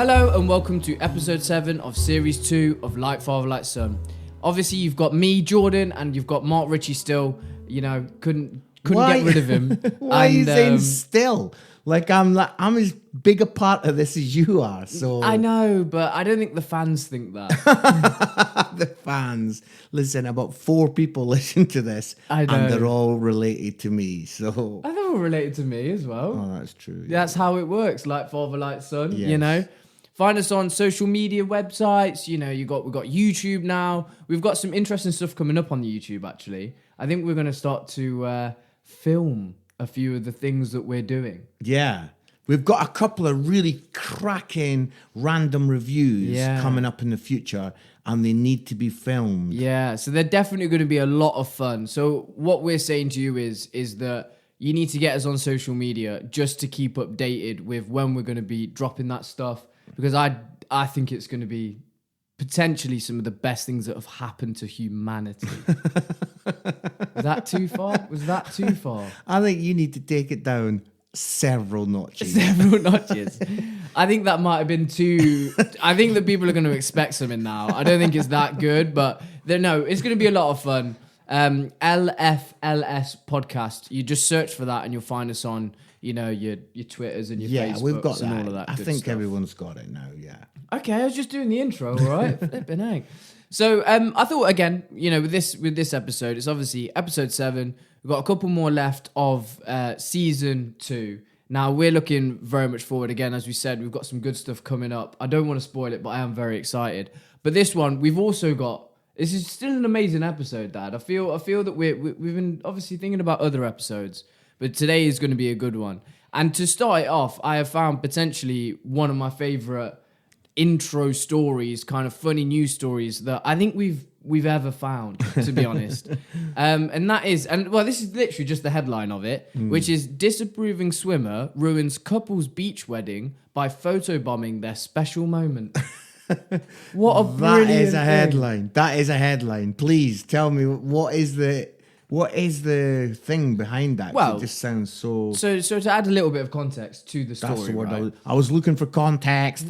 Hello and welcome to episode 7 of series 2 of Like Father, Like Son. Obviously you've got me, Jordan, and you've got Mark Ritchie still. You know, couldn't get rid of him. Why are you saying still? Like I'm as big a part of this as you are. So I know, but I don't think the fans think that. The fans listen. About 4 people listen to this, I know. and they're all related to me. So I think we're related to me as well. oh, that's true. That's how it works. Like father, like son. Yes. You know. Find us on social media websites. You know, we've got YouTube now. We've got some interesting stuff coming up on the YouTube. Actually, I think we're going to start to film a few of the things that we're doing. Yeah. We've got a couple of really cracking random reviews coming up in the future, and they need to be filmed. Yeah, so they're definitely going to be a lot of fun. So what we're saying to you is that you need to get us on social media just to keep updated with when we're going to be dropping that stuff, because I think it's going to be potentially some of the best things that have happened to humanity. Was that too far? I think you need to take it down several notches. I think that might have been too... I think that people are going to expect something now. I don't think it's that good, but no, it's going to be a lot of fun. LFLS podcast. You just search for that and you'll find us on, you know, your Twitters and your Facebooks. Yeah, we've got that. And all of that. I think stuff. everyone's got it now, yeah. Okay, I was just doing the intro, all right? Flipping heck. So I thought, again, you know, with this episode, it's obviously episode 7. We've got a couple more left of season 2. Now, we're looking very much forward. Again, as we said, we've got some good stuff coming up. I don't want to spoil it, but I am very excited. But this one, we've also got... This is still an amazing episode, Dad. I feel that we've been obviously thinking about other episodes, but today is going to be a good one. And to start it off, I have found potentially one of my favourite intro stories, kind of funny news stories that I think we've ever found, to be honest. And that is, this is literally just the headline of it, which is disapproving swimmer ruins couple's beach wedding by photobombing their special moment. What a brilliant That is a thing. headline. That is a headline. Please tell me what is the thing behind that? Well, it just sounds so. So to add a little bit of context to the story, That's the word right? I was looking for context.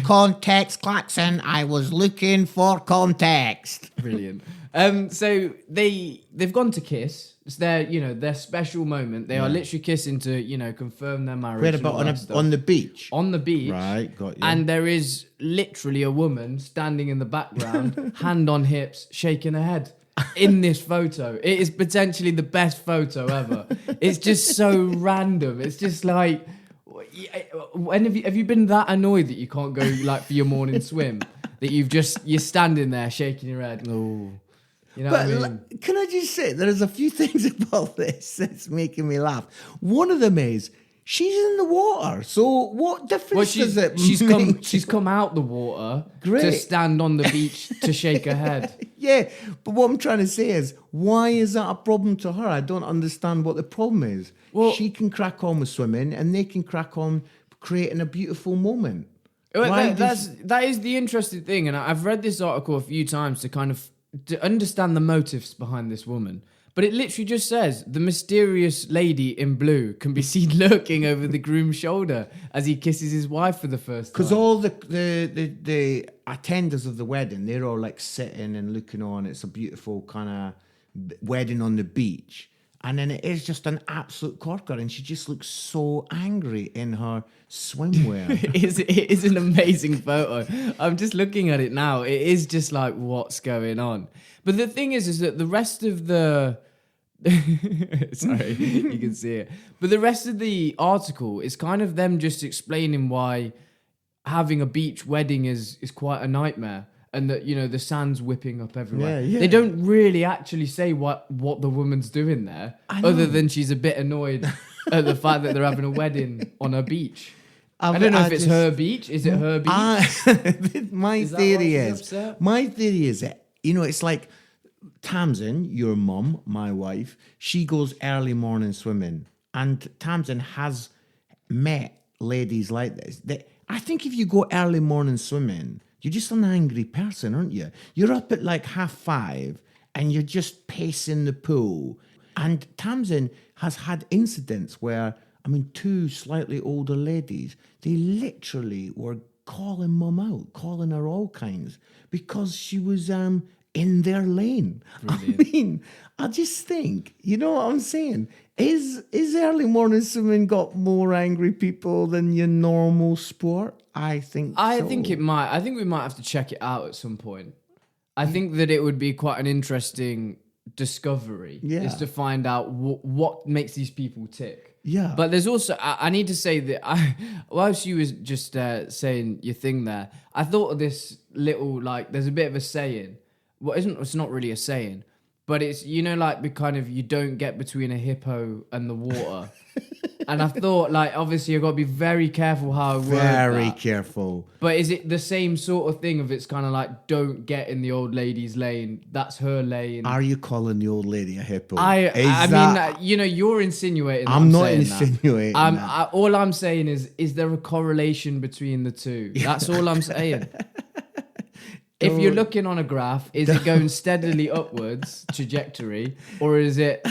Context, Klaxon. I was looking for context. Brilliant. So they've gone to kiss. It's their special moment. They are literally kissing to confirm their marriage. Wait about on the beach. On the beach, right? Got you. And there is literally a woman standing in the background, hand on hips, shaking her head. In this photo, it is potentially the best photo ever. It's just so random. It's just like, when have you been that annoyed that you can't go like for your morning swim? That you're standing there shaking your head. Oh, you know what I mean? Can I just say there's a few things about this that's making me laugh. One of them is she's in the water. So what difference does it make? She's come out the water Great. to stand on the beach to shake her head. Yeah, but what I'm trying to say is, why is that a problem to her? I don't understand what the problem is. Well, she can crack on with swimming, and they can crack on creating a beautiful moment. That is the interesting thing, and I've read this article a few times to understand the motives behind this woman. But it literally just says the mysterious lady in blue can be seen lurking over the groom's shoulder as he kisses his wife for the first time. Because all the attenders of the wedding, they're all like sitting and looking on. It's a beautiful kind of wedding on the beach. And then it is just an absolute corker, and she just looks so angry in her swimwear. It is an amazing photo. I'm just looking at it now. It is just like, what's going on? But the thing is that the rest of the... Sorry, you can see it. But the rest of the article is kind of them just explaining why having a beach wedding is quite a nightmare. And that, the sand's whipping up everywhere. Yeah. They don't really actually say what the woman's doing there, other than she's a bit annoyed at the fact that they're having a wedding on a beach. I don't know if it's her beach. Is it her beach? My theory is that, it's like Tamsin, your mum, my wife, she goes early morning swimming. And Tamsin has met ladies like this. I think if you go early morning swimming, you're just an angry person, aren't you? You're up at like 5:30 and you're just pacing the pool. And Tamsin has had incidents where I mean, two slightly older ladies, they literally were calling mum out, calling her all kinds because she was in their lane. Brilliant. I mean, I just think, you know what I'm saying? Is early morning swimming got more angry people than your normal sport? I think think it might. I think we might have to check it out at some point. I think that it would be quite an interesting discovery is to find out what makes these people tick. Yeah. But there's also, I need to say that whilst you was just saying your thing there, I thought of this little, like, there's a bit of a saying. Well, it's not really a saying, but it's, you know, like the kind of, you don't get between a hippo and the water. And I thought, like, obviously you've got to be very careful how I word Very that. careful. But is it the same sort of thing of it's kind of like, don't get in the old lady's lane, that's her lane? Are you calling the old lady a hippo? I mean, you know, you're insinuating. I'm not saying insinuating that. All I'm saying is there a correlation between the two? That's all I'm saying. If you're looking on a graph, is it going steadily upwards trajectory, or is it?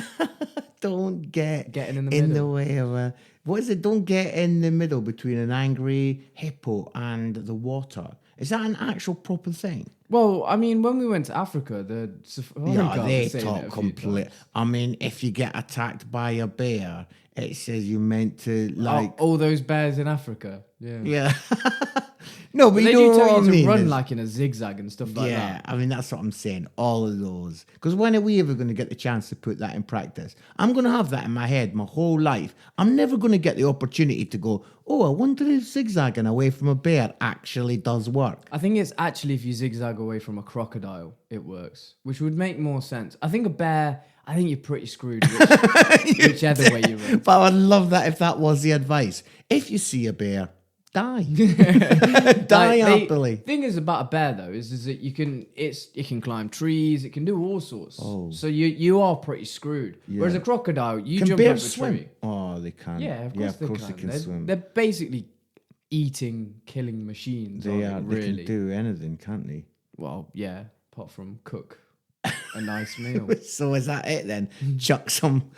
Don't getting in the the middle. way of a. What is it? Don't get in the middle between an angry hippo and the water. Is that an actual proper thing? Well, I mean, when we went to Africa, the safari guard they was saying it talk a few complete. times. I mean, if you get attacked by a bear, it says you meant to like. All those bears in Africa. Yeah. Yeah. No, but They you do know tell what I you to mean. run like in a zigzag and stuff like Yeah, that. I mean, that's what I'm saying. All of those. Because when are we ever going to get the chance to put that in practice? I'm going to have that in my head my whole life. I'm never going to get the opportunity to go, oh, I wonder if zigzagging away from a bear actually does work. I think it's actually if you zigzag away from a crocodile, it works, which would make more sense. I think a bear, I think you're pretty screwed whichever way you run. But I would love that if that was the advice. If you see a bear, die. Die happily. The thing is about a bear though is that it can climb trees, it can do all sorts. Oh. So you are pretty screwed. Yeah. Whereas a crocodile, you Can jump up a bears swim? tree. Oh, they can. Yeah, of course, they can swim. They're basically eating, killing machines. They aren't are. they, They really. can do anything, can't they? Well, yeah, apart from cook a nice meal. So is that it then? Chuck some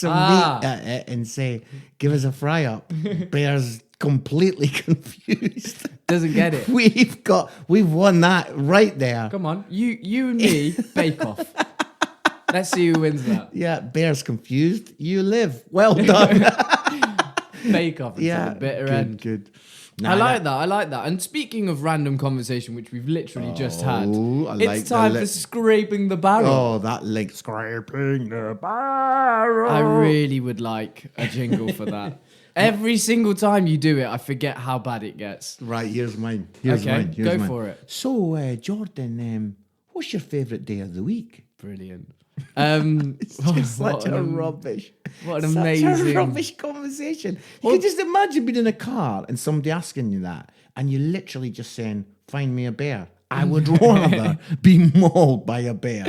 Ah. meat at it and say, give us a fry up. Bear's completely confused. Doesn't get it. We've won that right there. Come on, you and me, bake off. Let's see who wins that. Yeah, bear's confused. You live. Well done. Bake off until the bitter end. Good. I like that. And speaking of random conversation, which we've literally just had, it's time for scraping the barrel. Oh, that link. Scraping the barrel. I really would like a jingle for that. Every single time you do it, I forget how bad it gets. Right, here's mine. Go for it. So, Jordan, what's your favourite day of the week? Brilliant. It's just such a rubbish. What an Such amazing a rubbish conversation. You can just imagine being in a car and somebody asking you that, and you're literally just saying, "Find me a bear." I would rather be mauled by a bear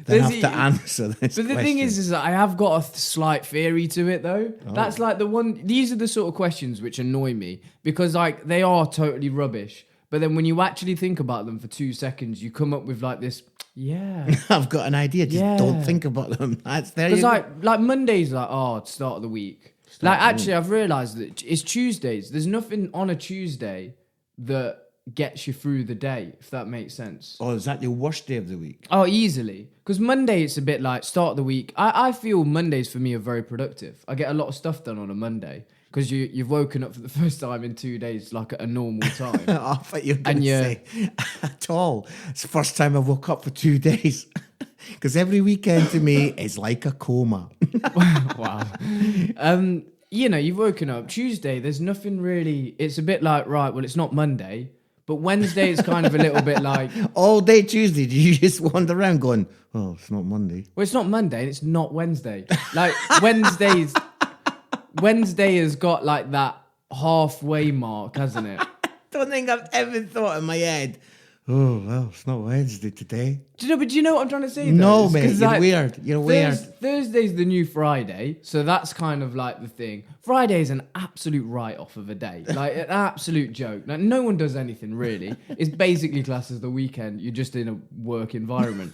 than have to answer this. But the thing is that I have got a slight theory to it, though. Oh. That's like the one. These are the sort of questions which annoy me because, like, they are totally rubbish. But then when you actually think about them for 2 seconds, you come up with like this. Yeah, I've got an idea. Just don't think about them. That's there. Because like Monday's like start of the week. I've realised that it's Tuesdays. There's nothing on a Tuesday that gets you through the day, if that makes sense. Oh, is that the worst day of the week? Oh, easily. Because Monday, it's a bit like start of the week. I feel Mondays for me are very productive. I get a lot of stuff done on a Monday. Because you've woken up for the first time in 2 days, like at a normal time. I thought you were going to say, at all. It's the first time I woke up for 2 days. Because every weekend to me is like a coma. Wow. You've woken up. Tuesday, there's nothing really. It's a bit like, right, well, it's not Monday. But Wednesday, it's kind of a little bit like... All day Tuesday, do you just wander around going, oh, it's not Monday? Well, it's not Monday and it's not Wednesday. Like, Wednesday has got like that halfway mark, hasn't it? Don't think I've ever thought in my head, oh, well, it's not Wednesday today. Do you know what I'm trying to say? No, mate, you're weird. You're weird. Thursday's the new Friday, so that's kind of like the thing. Friday's an absolute write-off of a day, like an absolute joke. Like, no one does anything, really. It's basically classed as the weekend. You're just in a work environment.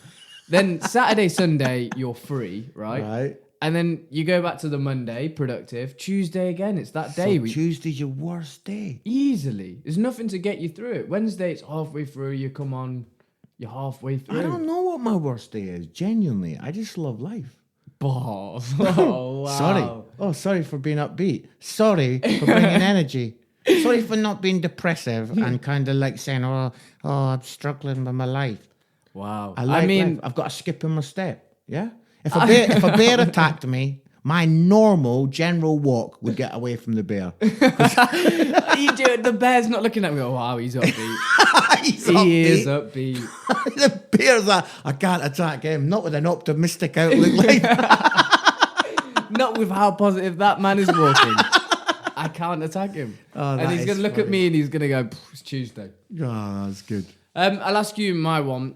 Then Saturday, Sunday, you're free, right? Right. And then you go back to the Monday, productive. Tuesday again, it's that day. So Tuesday's your worst day. Easily. There's nothing to get you through it. Wednesday, it's halfway through. You come on, you're halfway through. I don't know what my worst day is. Genuinely, I just love life. Balls. Oh, wow. Sorry. Oh, sorry for being upbeat. Sorry for bringing energy. Sorry for not being depressive and kind of like saying, oh, I'm struggling with my life. Wow. I mean, life. I've got a skip in my step. Yeah. If a bear attacked me, my normal general walk would get away from the bear. You do it. The bear's not looking at me. Oh, wow, he's upbeat. He is upbeat. The bear's like, I can't attack him. Not with an optimistic outlook like that. Not with how positive that man is walking. I can't attack him. Oh, and he's going to look at me and he's going to go, it's Tuesday. Oh, that's good. I'll ask you my one.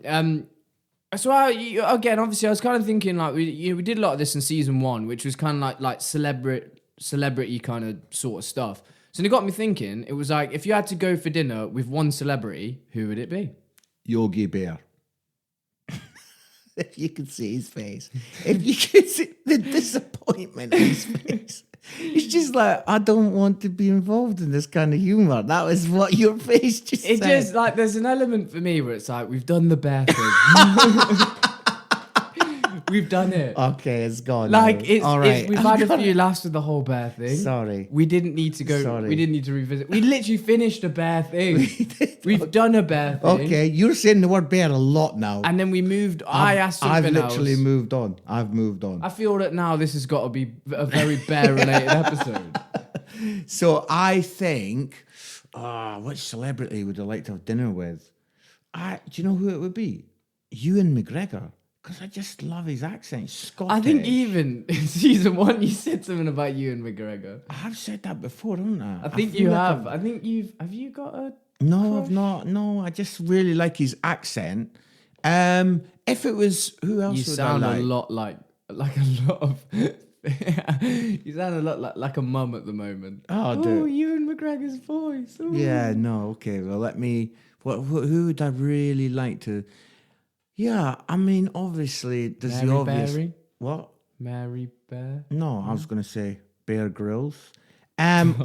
So again, obviously, I was kind of thinking like we did a lot of this in season 1, which was kind of like celebrity kind of sort of stuff. So it got me thinking. It was like if you had to go for dinner with one celebrity, who would it be? Yogi Bear. If you could see his face, if you could see the disappointment in his face. It's just like, I don't want to be involved in this kind of humour. That was what your face just said. It just, like, there's an element for me where it's like, we've done the bear thing. We've done it. Okay, it's gone. Like, all right. we've had a few laughs with the whole bear thing. Sorry. We didn't need to go, Sorry. We didn't need to revisit. We literally finished a bear thing. We've done a bear thing. Okay, you're saying the word bear a lot now. And then we moved, I asked something I've literally else. moved on. I've moved on. I feel that now this has got to be a very bear-related episode. So I think, which celebrity would I like to have dinner with? Do you know who it would be? Ewan McGregor. Because I just love his accent. Scottish. I think even in season 1 you said something about Ewan McGregor. I've said that before, haven't I? I think you have. I think have you got a No, crush? I've not. No, I just really like his accent. If it was, who else You would sound I like? a lot like a lot of you sound a lot like a mum at the moment. Oh, Ewan McGregor's voice. Ooh. Yeah, no, okay. Well, let me. Who would I really like to? Yeah, I mean, obviously, there's Mary the obvious. Berry? What? Mary Bear? No, I was going to say Bear Grylls. I'm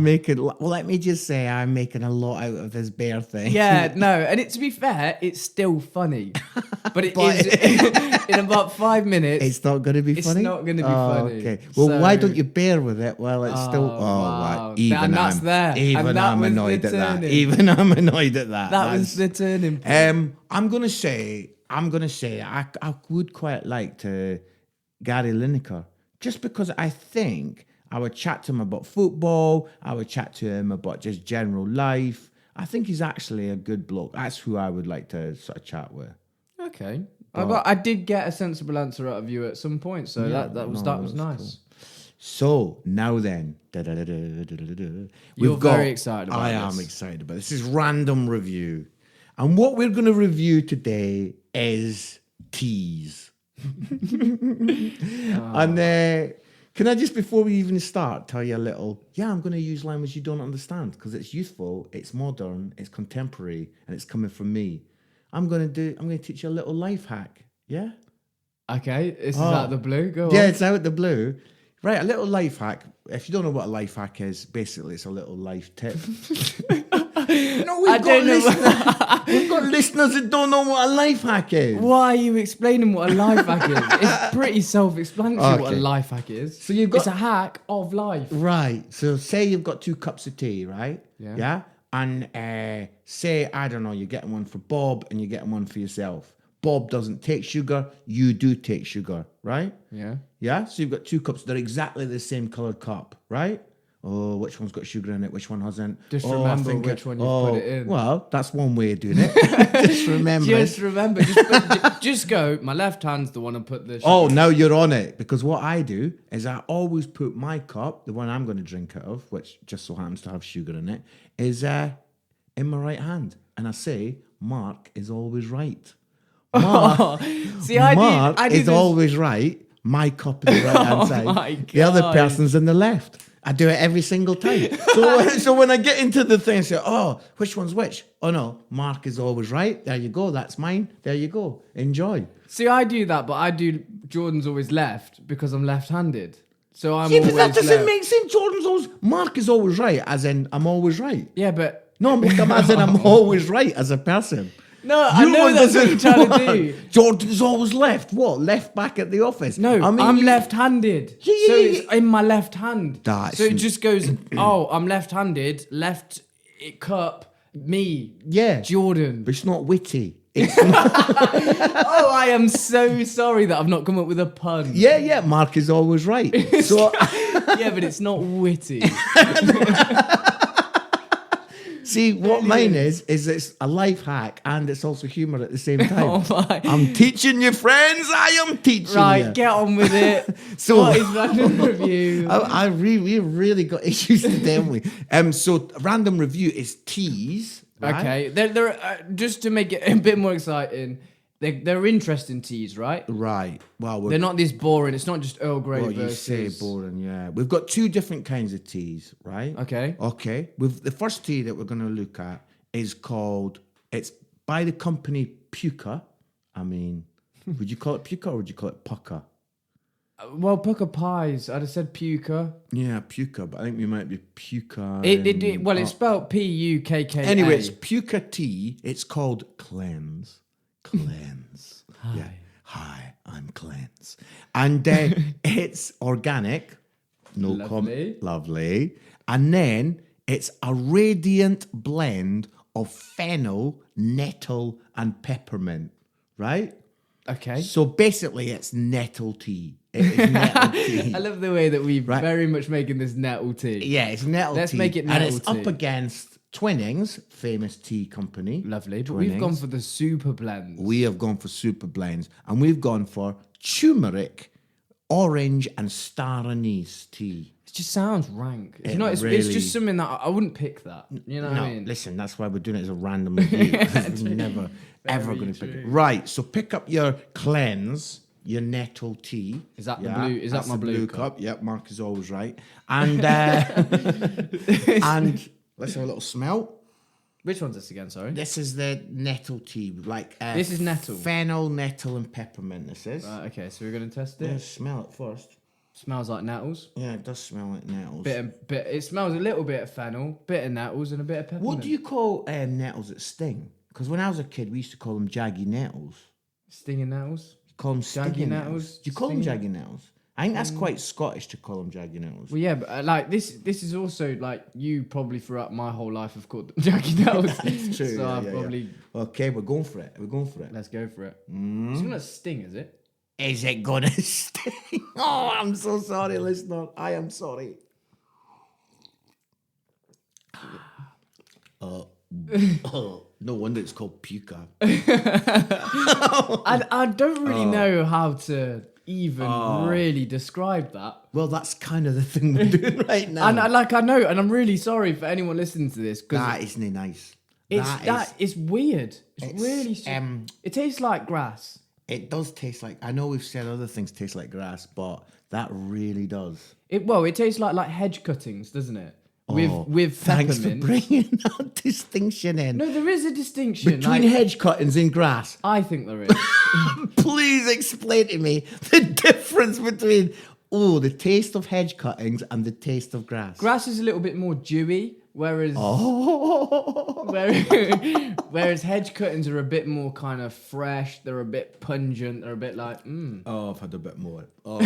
making. Well, let me just say, I'm making a lot out of this bear thing. Yeah, no, and to be fair, it's still funny, but it is in about 5 minutes. It's not going to be funny. It's not going to be funny. Okay. Well, So- why don't you bear with it? Well, it's still. Oh, wow. right. Even And that's I'm, there. Even And that I'm was annoyed the at that. turning. Even I'm annoyed at that. That was the turning point. I'm gonna say. I would quite like to Gary Lineker. Just because I think I would chat to him about football, I would chat to him about just general life. I think he's actually a good bloke. That's who I would like to sort of chat with. Okay, I did get a sensible answer out of you at some point, so Yeah, that was nice. Cool. So now then, You're very excited about I this. am excited about this. This is random review, and what we're going to review today is teas. And can I just, before we even start, tell you a little? Yeah, I'm going to use language you don't understand because it's youthful, it's modern, it's contemporary, and it's coming from me. I'm going to teach you a little life hack. Yeah. Okay, this is out of the blue. Go on. Yeah, it's out of the blue. Right, a little life hack. If you don't know what a life hack is, basically it's a little life tip. No, we've got listeners that don't know what a life hack is. Why are you explaining what a life hack is? It's pretty self-explanatory what a Okay. life hack is. So you've got- It's a hack of life. Right. So say you've got 2 cups of tea, right? Yeah. Yeah. And say, I don't know, you're getting one for Bob and you're getting one for yourself. Bob doesn't take sugar. You do take sugar, right? Yeah. Yeah. So you've got 2 cups. They're exactly the same coloured cup, right? Oh, which one's got sugar in it? Which one hasn't? Just I remember think which one you've put it in. Well, that's one way of doing it. Just remember. Just remember, just go. My left hand's the one I put the. Oh, now you're on it. Because what I do is I always put my cup, the one I'm going to drink out of, which just so happens to have sugar in it, is in my right hand. And I say, Mark is always right. Mark, See, I Mark did is this. always right. My cup is the right hand side. my The other God. person's in the left. I do it every single time. So when I get into the thing, I say, oh, which one's which? Oh no, Mark is always right. There you go. That's mine. There you go. Enjoy. See, I do that, but I do Jordan's always left because I'm left-handed. So I'm Yeah, always but that doesn't left. make sense. Mark is always right, as in I'm always right. Yeah, but No, as in I'm always right as a person. no, I know that's what you're trying to do. Jordan's always left. What? Left back at the office? No, I'm left-handed. Yeah, so yeah, it's in my left hand. That's- So it just goes, oh, I'm left-handed, left cup, me, Yeah. Jordan. But it's not witty. Oh, I am so sorry that I've not come up with a pun. Yeah, Mark is always right. So Yeah, but it's not witty. see, what mine is it's a life hack and it's also humour at the same time. Oh my. I'm teaching you, friends. I am teaching Right, you. get on with it. So- What is random review? We really got issues today, haven't we? So random review is teas. Right? Okay, they're just to make it a bit more exciting. They're interesting teas, right? Right. Well, They're not this boring. It's not just Earl Grey Well, you versus. say boring, yeah. We've got two different kinds of teas, right? Okay. Okay. With the first tea that we're going to look at is called. It's by the company Puka. I mean, would you call it Puka or would you call it Pucka? Well, Pucker Pies. I'd have said Puka. Yeah, Puka, but I think we might be Puka. It's spelled P-U-K-K-A. Anyway, it's Puka tea. It's called Cleanse. Cleanse. Hi. Yeah. Hi, I'm Cleanse. And it's organic. No Lovely. Lovely. And then it's a radiant blend of fennel, nettle, and peppermint. Right? Okay. So basically, it's nettle tea. It is nettle tea. I love the way that we're very much making this nettle tea. Yeah, it's nettle Let's tea. make it and nettle it's tea. up against Twinings, famous tea company. Lovely. But we've Twinings. gone for the super blends. We have gone for super blends, and we've gone for turmeric, orange, and star anise tea. It just sounds rank. It It's really- just something that I wouldn't pick that. You know what No, I mean? listen, that's why we're doing it as a random review. We're never, ever going to pick it. Right, so pick up your Cleanse, your nettle tea. Is that the blue- is that that's my the blue cup? Yep, Mark is always right. And and let's have a little smell. Which one's this again? Sorry. This is the nettle tea, like This is nettle. fennel, nettle, and peppermint. This is. Right, okay, so we're gonna test it. Yeah, smell it first. Smells like nettles. Yeah, it does smell like nettles. Bit. It smells a little bit of fennel, bit of nettles, and a bit of peppermint. What do you call nettles that sting? Because when I was a kid, we used to call them jaggy nettles. Stinging nettles. You call them Jaggy stinging nettles? Do you call them Stinging? jaggy nettles? I think that's quite Scottish to call them jaggy nettles. Well, yeah, but like this is also like you probably throughout my whole life have called them Jackie nettles. It's true. So yeah, I've yeah, probably yeah. Okay, we're going for it. We're going for it. let's go for it. Mm. It's gonna sting, is it? Is it gonna sting? Oh, I'm so sorry, listener. I am sorry. No wonder it's called Puka. I don't really know how to even really describe that. Well, that's kind of the thing we're doing right now. And I know, and I'm really sorry for anyone listening to this because That isn't nice. it's weird. It's really um, it tastes like grass. It does taste like. I know we've said other things taste like grass, but that really does. It tastes like hedge cuttings, doesn't it? Oh, With thanks peppermint. for bringing that distinction in. No, there is a distinction. Between hedge cuttings and grass. I think there is. Please explain to me the difference between the taste of hedge cuttings and the taste of grass. Grass is a little bit more dewy, whereas whereas hedge cuttings are a bit more kind of fresh. They're a bit pungent. They're a bit like Oh, I've had a bit more. I've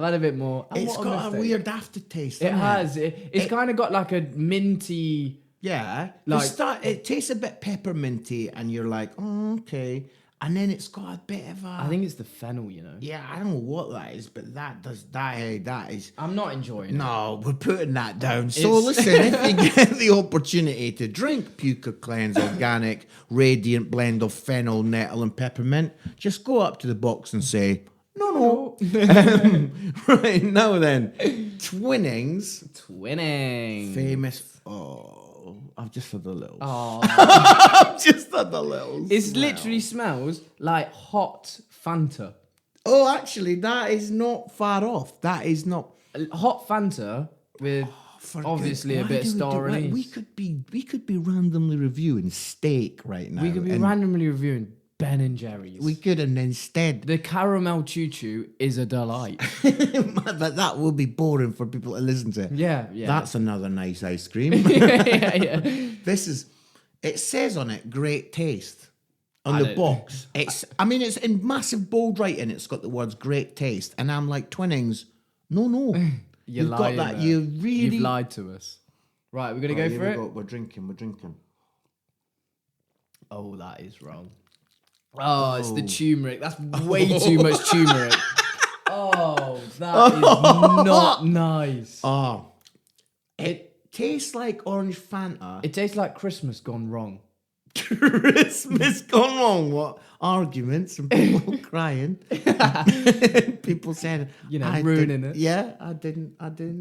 had a bit more. And It's what got a mistake. weird aftertaste. It hasn't has. It's kind of got like a minty. Yeah. Like- It tastes a bit pepperminty, and you're like, oh, okay. And then it's got a bit of a. I think it's the fennel, you know. Yeah, I don't know what that is, but that is. I'm not enjoying it. No, we're putting that down. So It's- listen, if you get the opportunity to drink Puka Cleanse Organic Radiant Blend of Fennel, Nettle and Peppermint, just go up to the box and say, no. Right, now then, Twinings, Twinning. famous... I've just had a little. Oh, I've just had a little. it smell. literally smells like hot Fanta. Oh, actually, that is not far off. That is not... hot Fanta with obviously a bit of star anise. We could be randomly reviewing steak right now. We could be randomly reviewing Ben and Jerry's. We could, and instead the caramel choo-choo is a delight. But that will be boring for people to listen to. Yeah. That's another nice ice cream. yeah. It says on it, great taste. On the box. It's in massive bold writing. It's got the words great taste. And I'm like, Twinnings, no. You've got that. There. You've lied to us. Right, we're going to go for it? We're drinking. Oh, that is wrong. Oh, it's the turmeric. That's way too much turmeric. Oh, that is not nice. Oh. It tastes like orange Fanta. It tastes like Christmas gone wrong. Christmas gone wrong. What arguments and people crying, people saying, ruining it. Yeah, I didn't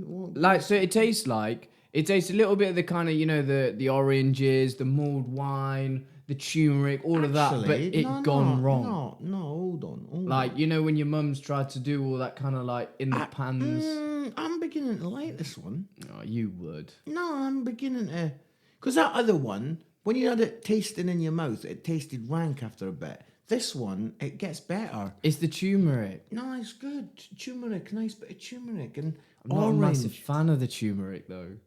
want. Like, so it tastes a little bit of the kind of the oranges, the mulled wine, the turmeric, all of that, but gone wrong. No, hold on. Like when your mum's tried to do all that kind of like in the pans. I'm beginning to like this one. Oh, you would. No, I'm beginning to, because that other one, when you had it tasting in your mouth, it tasted rank after a bit. This one, it gets better. It's the turmeric. No, it's good. Turmeric, nice bit of turmeric. And I'm not a massive fan of the turmeric, though.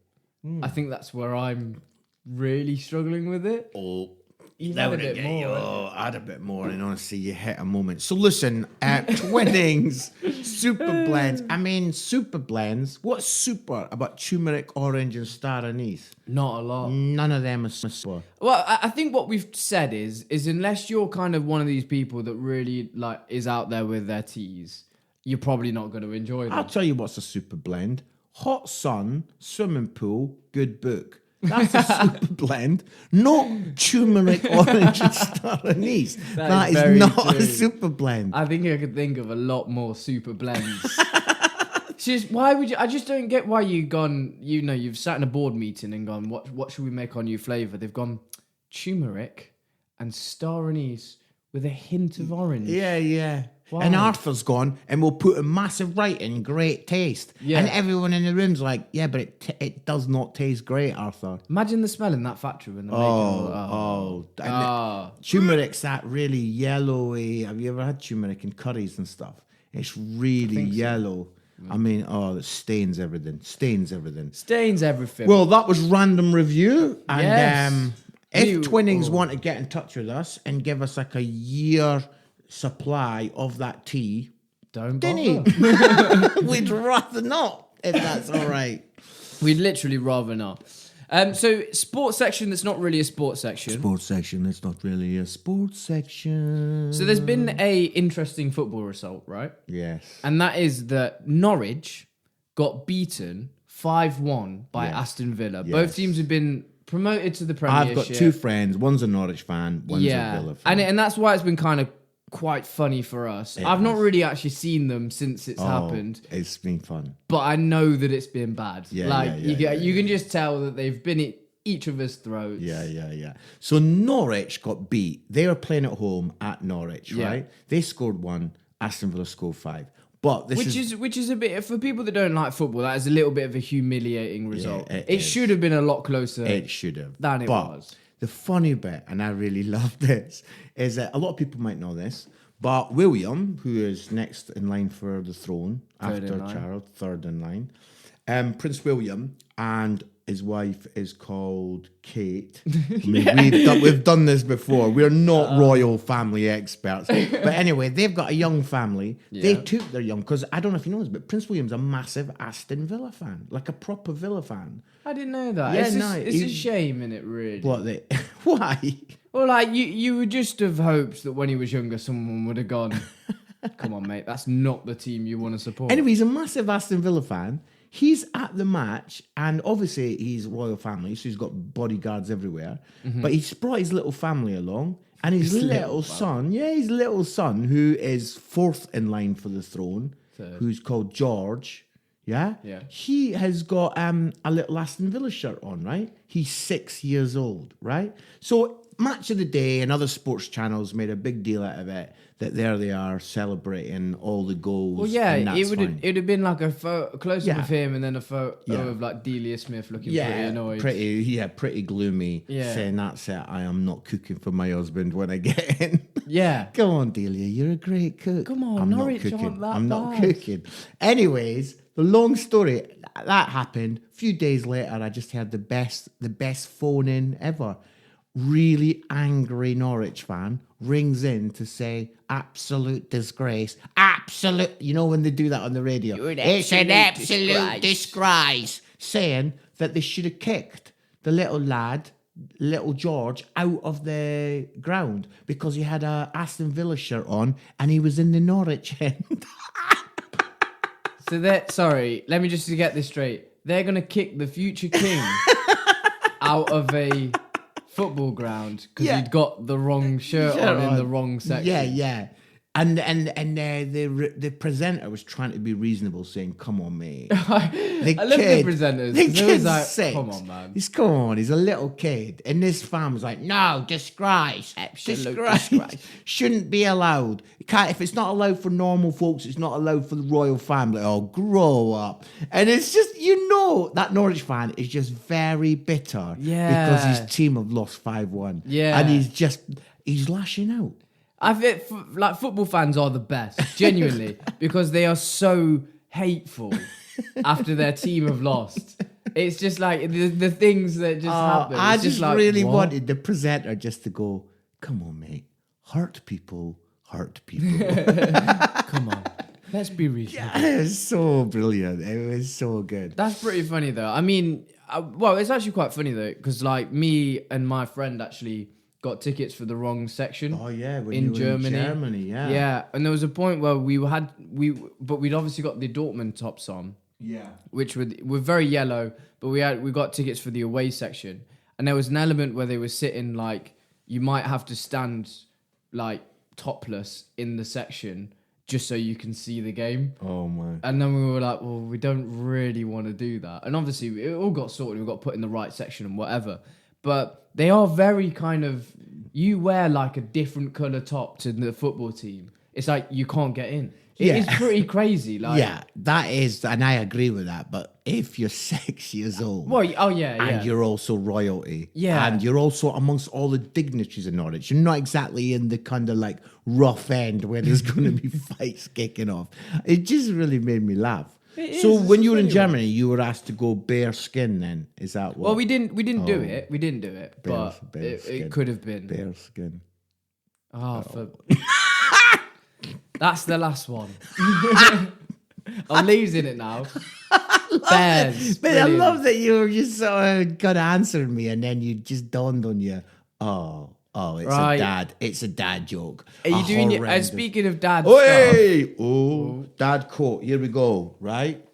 I think that's where I'm really struggling with it. Oh, You've had a bit more. Add a bit more, and honestly, you hit a moment. So listen, Twinnings, super blends. Super blends. What's super about turmeric, orange, and star anise? Not a lot. None of them are super. Well, I think what we've said is unless you're kind of one of these people that really is out there with their teas, you're probably not going to enjoy them. I'll tell you what's a super blend. Hot sun, swimming pool, good book. That's a super blend, not turmeric, orange, and star anise. That is not true. A super blend. I think I could think of a lot more super blends. Why would you? I just don't get why you've gone. You've sat in a board meeting and gone, what should we make our new flavour? They've gone turmeric and star anise with a hint of orange. Yeah. Why? And Arthur's gone, and we'll put a massive writing, great taste. Yeah. And everyone in the room's like, yeah, but it does not taste great, Arthur. Imagine the smell in that factory when they're making Turmeric's that really yellowy. Have you ever had turmeric in curries and stuff? It's really yellow. So. It stains everything. Stains everything. Well, that was Random Review. And yes. If Twinnings want to get in touch with us and give us like a year supply of that tea, don't bother. We'd rather not, if that's all right. We'd literally rather not. So sports section that's not really a sports section. Sports section that's not really a sports section. So there's been a interesting football result, right? Yes. And that is that Norwich got beaten 5-1 by Aston Villa. Yes. Both teams have been promoted to the Premiership. I've got two friends. One's a Norwich fan, one's a Villa fan. And that's why it's been kind of quite funny for us. I've not really actually seen them since it's happened. It's been fun. But I know that it's been bad. You can just tell that they've been at each other's throats. Yeah. So Norwich got beat. They were playing at home at Norwich, right? They scored 1, Aston Villa scored 5. But which is a bit, for people that don't like football, that is a little bit of a humiliating result. Yeah, it should have been a lot closer. It should have. Than it was. The funny bit, and I really love this, is that a lot of people might know this, but William, who is next in line for the throne after Charles, third in line, Prince William and his wife is called Kate. We've done this before. We're not royal family experts. But anyway, they've got a young family. Yeah. They took their young, because I don't know if you know this, but Prince William's a massive Aston Villa fan, like a proper Villa fan. I didn't know that. Yeah, it's a shame, isn't it, really? Why? Well, you would just have hoped that when he was younger, someone would have gone, come on, mate, that's not the team you want to support. Anyway, he's a massive Aston Villa fan. He's at the match, and obviously he's royal family, so he's got bodyguards everywhere. Mm-hmm. But he's brought his little family along, and his little son, who is fourth in line for the throne, who's called George, he has got a little Aston Villa shirt on, right? He's 6 years old, right? So Match of the Day and other sports channels made a big deal out of it. That there they are celebrating all the goals. Well, yeah, and that's fine. it'd have been like a close up Yeah. of him, and then a photo Yeah. of like Delia Smith looking pretty annoyed. Pretty gloomy. Yeah. Saying that's it. I am not cooking for my husband when I get in. Yeah. Come on, Delia, you're a great cook. Come on, I'm Norwich not cooking. aren't that I'm not bad. cooking. Anyways, the long story that happened. A few days later, I just had the best phone in ever. Really angry Norwich fan rings in to say absolute disgrace. Absolute, you know when they do that on the radio. It's an absolute disgrace. Saying that they should have kicked the little lad, little George, out of the ground because he had a Aston Villa shirt on and he was in the Norwich end. So sorry, let me just get this straight. They're gonna kick the future king out of a football ground because he'd got the wrong shirt on in the wrong section. Yeah. And the presenter was trying to be reasonable, saying, "Come on, mate." I love the presenters. The It was kid's like, 6. come on, man. He's a little kid. And this fan was like, "No, disgrace. Absolute disgrace. Shouldn't be allowed. If it's not allowed for normal folks, it's not allowed for the royal family. Oh, grow up." And it's just, that Norwich fan is just very bitter. Yeah. Because his team have lost 5-1. Yeah. And he's lashing out. I think like football fans are the best, genuinely, because they are so hateful after their team have lost. It's just like the things that just happen. I It's just like, really what? wanted the presenter just to go, "Come on, mate. Hurt people. Come on, let's be reasonable. It was so brilliant. It was so good. That's pretty funny though. I mean, well, it's actually quite funny though, because like me and my friend actually got tickets for the wrong section. Oh yeah, when in you were Germany. in Germany, yeah. Yeah, and there was a point where but we'd obviously got the Dortmund tops on, Yeah. which were very yellow, but we got tickets for the away section, and there was an element where they were sitting like you might have to stand like topless in the section just so you can see the game. Oh my. And then we were like, well, we don't really want to do that. And obviously it all got sorted. We got put in the right section and whatever. But they are very kind of, you wear like a different colour top to the football team. It's like you can't get in. It is pretty crazy. Like, yeah, that is, and I agree with that. But if you're 6 years old, well, yeah. and you're also royalty, Yeah. and you're also amongst all the dignitaries in Norwich, you're not exactly in the kind of like rough end where there's going to be fights kicking off. It just really made me laugh. So when you were in Germany, you were asked to go bare skin. Then is that what? Well, we didn't do it. We didn't do it, but it could have been. Bare skin. That's the last one. I'm losing it now. Bears. But I love that you were just sort of got answering me, and then you just dawned on you. Oh, it's Right. a dad. It's a dad joke. Are you doing it? Horrendous- Speaking of dad Oh, stuff. hey! Oh, dad quote. Here we go, right?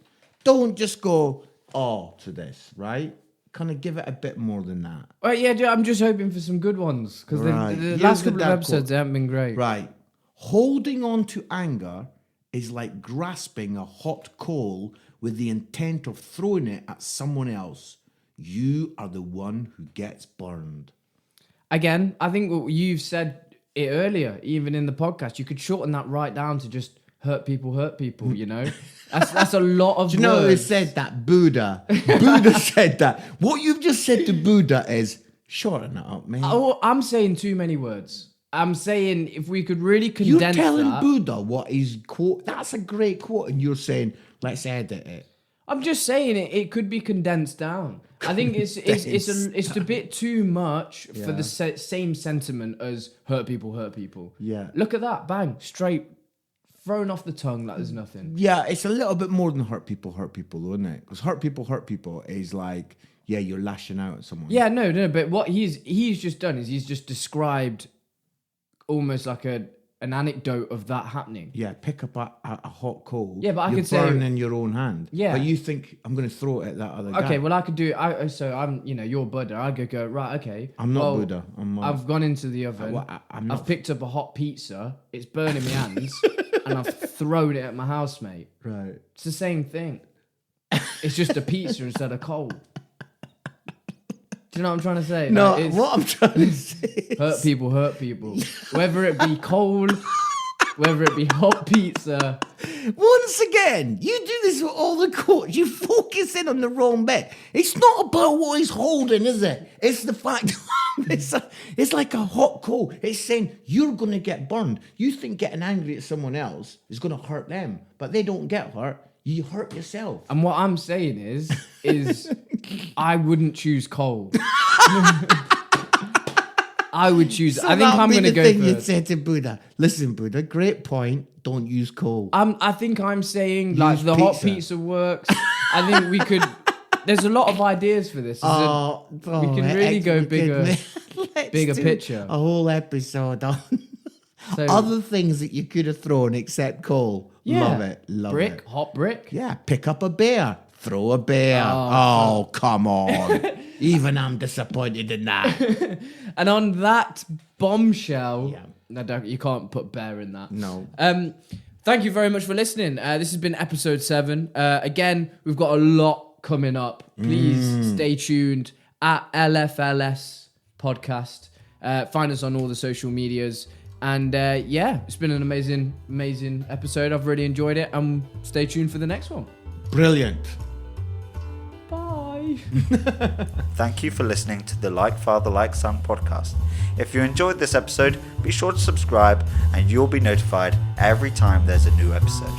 Don't just go, to this, right? Kind of give it a bit more than that. Well, yeah, dude, I'm just hoping for some good ones because Right. the Here's last the couple of dad episodes quote. haven't been great. Right. Holding on to anger is like grasping a hot coal with the intent of throwing it at someone else. You are the one who gets burned. Again, I think what you've said it earlier, even in the podcast, you could shorten that right down to just hurt people, you know? That's a lot of Do you know who words. said that? Buddha. Buddha said that. What you've just said to Buddha is, shorten it up, man. Oh, I'm saying too many words. I'm saying if we could really You're condense telling that. Buddha what his quote, that's a great quote, and you're saying, let's edit it. I'm just saying it could be condensed down. I think it's a bit too much for the same sentiment as hurt people. Yeah. Look at that, bang, straight, thrown off the tongue like there's nothing. Yeah, it's a little bit more than hurt people, though, isn't it? Because hurt people is like, yeah, you're lashing out at someone. Yeah, no, but what he's just done is he's just described almost like an anecdote of that happening. Yeah, pick up a hot coal. Yeah, but I you're could say- burning your own hand. Yeah. But you think, I'm going to throw it at that other guy. Okay, well I could do it. So I'm, you're Buddha. I could go right. Okay, I'm not well, Buddha. I've gone into the oven. I'm not. I've picked up a hot pizza. It's burning my hands, and I've thrown it at my housemate. Right. It's the same thing. It's just a pizza instead of coal. you know what I'm trying to say? No, Like, what I'm trying to say is... hurt people. Whether it be cold, whether it be hot pizza. Once again, you do this with all the quotes. You focus in on the wrong bit. It's not about what he's holding, is it? It's the fact it's like a hot coal. It's saying you're going to get burned. You think getting angry at someone else is going to hurt them, but they don't get hurt. You hurt yourself. And what I'm saying is I wouldn't choose cold. I would choose. So I think I'm going to go the thing for. you'd say to Buddha. Listen, Buddha, great point. Don't use coal. I think I'm saying like the hot pizza works. I think we could. There's a lot of ideas for this. We can really go bigger picture. A whole episode on So, other things that you could have thrown except coal. yeah, Love it. brick, hot brick. Yeah, pick up a bear. Throw a bear. Oh come on. Even I'm disappointed in that. And on that bombshell, Yeah. no, you can't put bear in that. No. Thank you very much for listening. This has been episode 7. Again, we've got a lot coming up. Please stay tuned at LFLS Podcast. Find us on all the social medias. And yeah, it's been an amazing episode. I've really enjoyed it. And stay tuned for the next one. Brilliant. Bye. Thank you for listening to the Like Father Like Son podcast. If you enjoyed this episode, be sure to subscribe and you'll be notified every time there's a new episode.